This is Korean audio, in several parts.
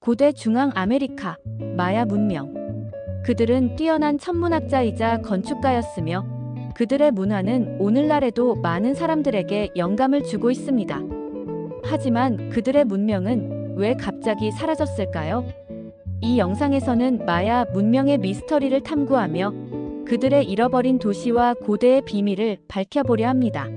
고대 중앙 아메리카 마야 문명. 그들은 뛰어난 천문학자이자 건축가였으며 그들의 문화는 오늘날에도 많은 사람들에게 영감을 주고 있습니다. 하지만 그들의 문명은 왜 갑자기 사라졌을까요? 이 영상에서는 마야 문명의 미스터리를 탐구하며 그들의 잃어버린 도시와 고대의 비밀을 밝혀보려 합니다.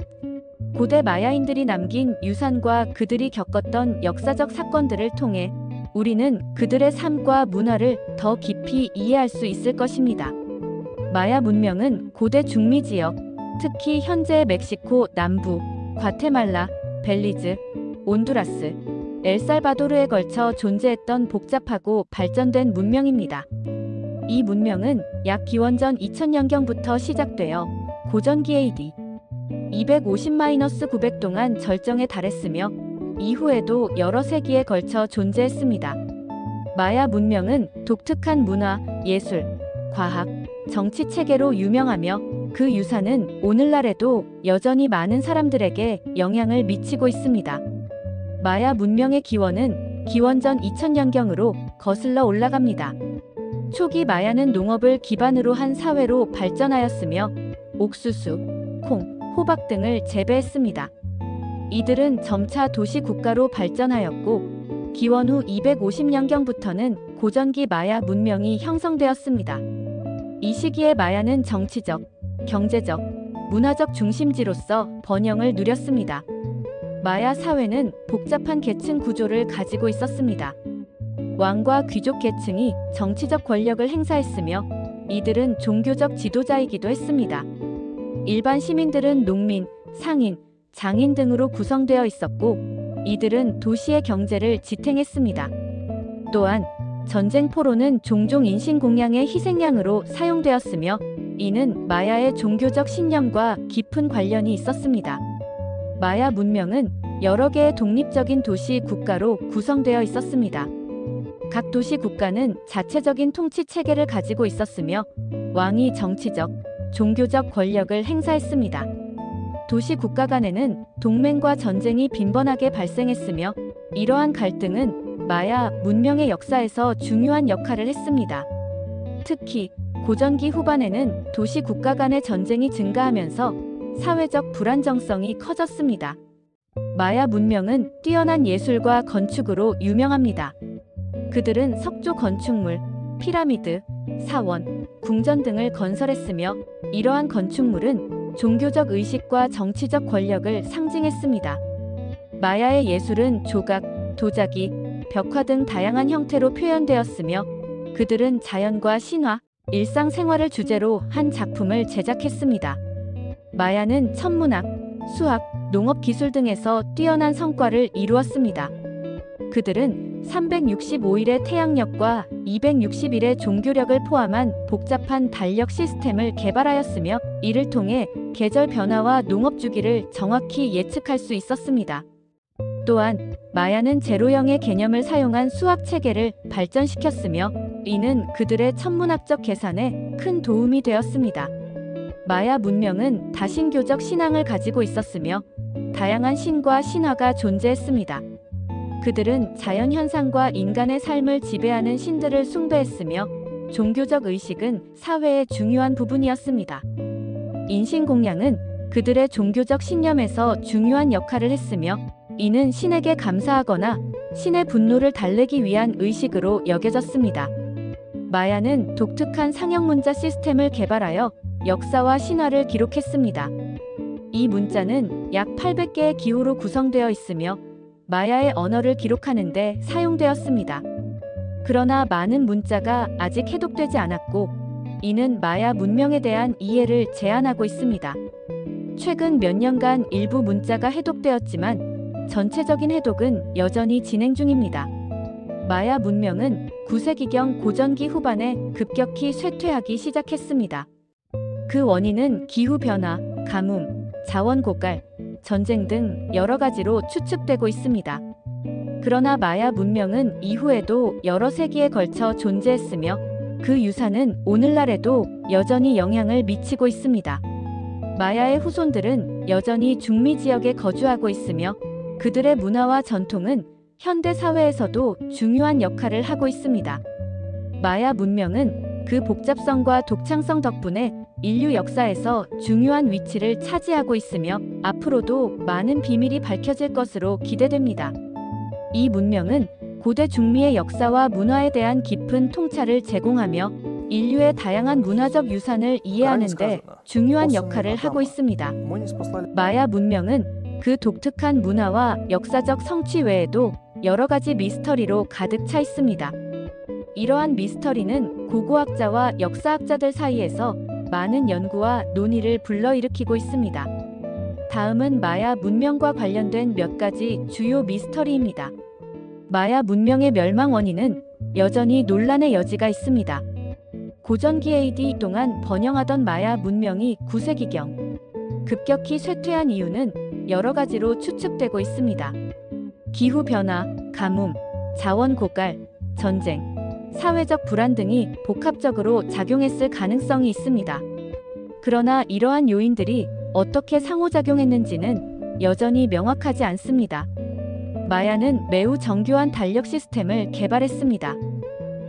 고대 마야인들이 남긴 유산과 그들이 겪었던 역사적 사건들을 통해 우리는 그들의 삶과 문화를 더 깊이 이해할 수 있을 것입니다. 마야 문명은 고대 중미 지역, 특히 현재의 멕시코 남부, 과테말라, 벨리즈, 온두라스, 엘살바도르에 걸쳐 존재했던 복잡하고 발전된 문명입니다. 이 문명은 약 기원전 2000년경부터 시작되어 고전기 AD 250-900 동안 절정에 달했으며 이후에도 여러 세기에 걸쳐 존재했습니다. 마야 문명은 독특한 문화, 예술, 과학, 정치 체계로 유명하며 그 유산은 오늘날에도 여전히 많은 사람들에게 영향을 미치고 있습니다. 마야 문명의 기원은 기원전 2000년경으로 거슬러 올라갑니다. 초기 마야는 농업을 기반으로 한 사회로 발전하였으며 옥수수, 콩, 호박 등을 재배했습니다. 이들은 점차 도시 국가로 발전하였고 기원 후 250년경부터는 고전기 마야 문명이 형성되었습니다. 이 시기에 마야는 정치적, 경제적, 문화적 중심지로서 번영을 누렸습니다. 마야 사회는 복잡한 계층 구조를 가지고 있었습니다. 왕과 귀족 계층이 정치적 권력을 행사했으며 이들은 종교적 지도자이기도 했습니다. 일반 시민들은 농민, 상인, 장인 등으로 구성되어 있었고 이들은 도시의 경제를 지탱했습니다. 또한 전쟁 포로는 종종 인신공양의 희생양으로 사용되었으며 이는 마야의 종교적 신념과 깊은 관련이 있었습니다. 마야 문명은 여러 개의 독립적인 도시 국가로 구성되어 있었습니다. 각 도시 국가는 자체적인 통치 체계를 가지고 있었으며 왕이 정치적, 종교적 권력을 행사했습니다. 도시 국가 간에는 동맹과 전쟁이 빈번하게 발생했으며 이러한 갈등은 마야 문명의 역사에서 중요한 역할을 했습니다. 특히 고전기 후반에는 도시 국가 간의 전쟁이 증가하면서 사회적 불안정성이 커졌습니다. 마야 문명은 뛰어난 예술과 건축으로 유명합니다. 그들은 석조 건축물, 피라미드, 사원, 궁전 등을 건설했으며 이러한 건축물은 종교적 의식과 정치적 권력을 상징했습니다. 마야의 예술은 조각, 도자기, 벽화 등 다양한 형태로 표현되었으며 그들은 자연과 신화, 일상생활을 주제로 한 작품을 제작했습니다. 마야는 천문학, 수학, 농업기술 등에서 뛰어난 성과를 이루었습니다. 그들은 365일의 태양력과 260일의 종교력을 포함한 복잡한 달력 시스템을 개발하였으며 이를 통해 계절 변화와 농업 주기를 정확히 예측할 수 있었습니다. 또한 마야는 제로형의 개념을 사용한 수학 체계를 발전시켰으며 이는 그들의 천문학적 계산에 큰 도움이 되었습니다. 마야 문명은 다신교적 신앙을 가지고 있었으며 다양한 신과 신화가 존재했습니다. 그들은 자연현상과 인간의 삶을 지배하는 신들을 숭배했으며 종교적 의식은 사회의 중요한 부분이었습니다. 인신공양은 그들의 종교적 신념에서 중요한 역할을 했으며 이는 신에게 감사하거나 신의 분노를 달래기 위한 의식으로 여겨졌습니다. 마야는 독특한 상형 문자 시스템을 개발하여 역사와 신화를 기록했습니다. 이 문자는 약 800개의 기호로 구성되어 있으며 마야의 언어를 기록하는 데 사용되었습니다. 그러나 많은 문자가 아직 해독되지 않았고 이는 마야 문명에 대한 이해를 제한하고 있습니다. 최근 몇 년간 일부 문자가 해독되었지만 전체적인 해독은 여전히 진행 중입니다. 마야 문명은 9세기경 고전기 후반에 급격히 쇠퇴하기 시작했습니다. 그 원인은 기후변화, 가뭄, 자원 고갈, 전쟁 등 여러 가지로 추측되고 있습니다. 그러나 마야 문명은 이후에도 여러 세기에 걸쳐 존재했으며 그 유산은 오늘날에도 여전히 영향을 미치고 있습니다. 마야의 후손들은 여전히 중미 지역에 거주하고 있으며 그들의 문화와 전통은 현대 사회에서도 중요한 역할을 하고 있습니다. 마야 문명은 그 복잡성과 독창성 덕분에 인류 역사에서 중요한 위치를 차지하고 있으며 앞으로도 많은 비밀이 밝혀질 것으로 기대됩니다. 이 문명은 고대 중미의 역사와 문화에 대한 깊은 통찰을 제공하며 인류의 다양한 문화적 유산을 이해하는 데 중요한 역할을 하고 있습니다. 마야 문명은 그 독특한 문화와 역사적 성취 외에도 여러 가지 미스터리로 가득 차 있습니다. 이러한 미스터리는 고고학자와 역사학자들 사이에서 많은 연구와 논의를 불러일으키고 있습니다. 다음은 마야 문명과 관련된 몇 가지 주요 미스터리입니다. 마야 문명의 멸망 원인은 여전히 논란의 여지가 있습니다. 고전기 AD 동안 번영하던 마야 문명이 9세기경 급격히 쇠퇴한 이유는 여러 가지로 추측되고 있습니다. 기후변화, 가뭄, 자원 고갈, 전쟁, 사회적 불안 등이 복합적으로 작용했을 가능성이 있습니다. 그러나 이러한 요인들이 어떻게 상호작용했는지는 여전히 명확하지 않습니다. 마야는 매우 정교한 달력 시스템을 개발했습니다.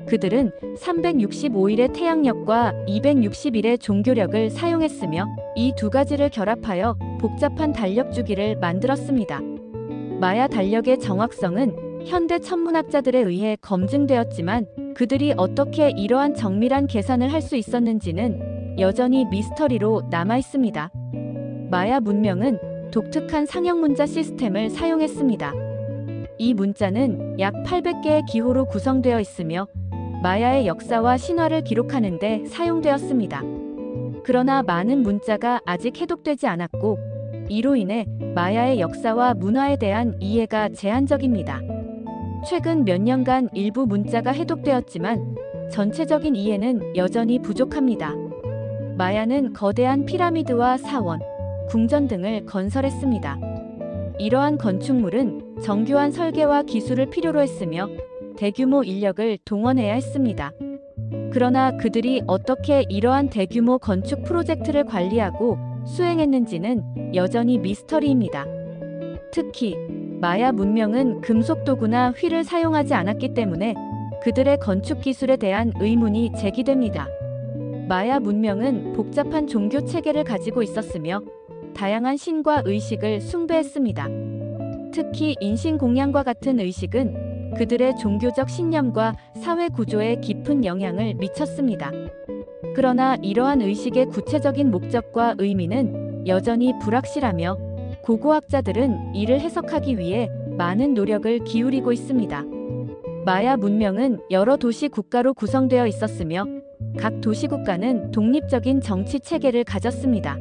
그들은 365일의 태양력과 260일의 종교력을 사용했으며 이 두 가지를 결합하여 복잡한 달력 주기를 만들었습니다. 마야 달력의 정확성은 현대 천문학자들에 의해 검증되었지만 그들이 어떻게 이러한 정밀한 계산을 할 수 있었는지는 여전히 미스터리로 남아 있습니다. 마야 문명은 독특한 상형 문자 시스템을 사용했습니다. 이 문자는 약 800개의 기호로 구성되어 있으며 마야의 역사와 신화를 기록하는 데 사용되었습니다. 그러나 많은 문자가 아직 해독되지 않았고 이로 인해 마야의 역사와 문화에 대한 이해가 제한적입니다. 최근 몇 년간 일부 문자가 해독되었지만 전체적인 이해는 여전히 부족합니다. 마야는 거대한 피라미드와 사원, 궁전 등을 건설했습니다. 이러한 건축물은 정교한 설계와 기술을 필요로 했으며 대규모 인력을 동원해야 했습니다. 그러나 그들이 어떻게 이러한 대규모 건축 프로젝트를 관리하고 수행했는지는 여전히 미스터리입니다. 특히 마야 문명은 금속 도구나 휠을 사용하지 않았기 때문에 그들의 건축 기술에 대한 의문이 제기됩니다. 마야 문명은 복잡한 종교 체계를 가지고 있었으며 다양한 신과 의식을 숭배했습니다. 특히 인신공양과 같은 의식은 그들의 종교적 신념과 사회 구조에 깊은 영향을 미쳤습니다. 그러나 이러한 의식의 구체적인 목적과 의미는 여전히 불확실하며 고고학자들은 이를 해석하기 위해 많은 노력을 기울이고 있습니다. 마야 문명은 여러 도시 국가로 구성되어 있었으며 각 도시 국가는 독립적인 정치 체계를 가졌습니다.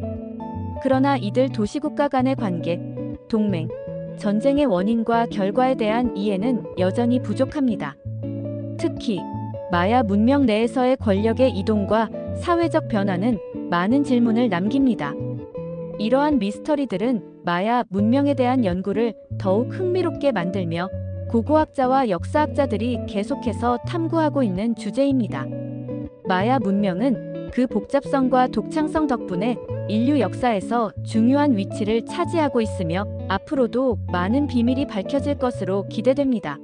그러나 이들 도시 국가 간의 관계, 동맹, 전쟁의 원인과 결과에 대한 이해는 여전히 부족합니다. 특히 마야 문명 내에서의 권력의 이동과 사회적 변화는 많은 질문을 남깁니다. 이러한 미스터리들은 마야 문명에 대한 연구를 더욱 흥미롭게 만들며 고고학자와 역사학자들이 계속해서 탐구하고 있는 주제입니다. 마야 문명은 그 복잡성과 독창성 덕분에 인류 역사에서 중요한 위치를 차지하고 있으며 앞으로도 많은 비밀이 밝혀질 것으로 기대됩니다.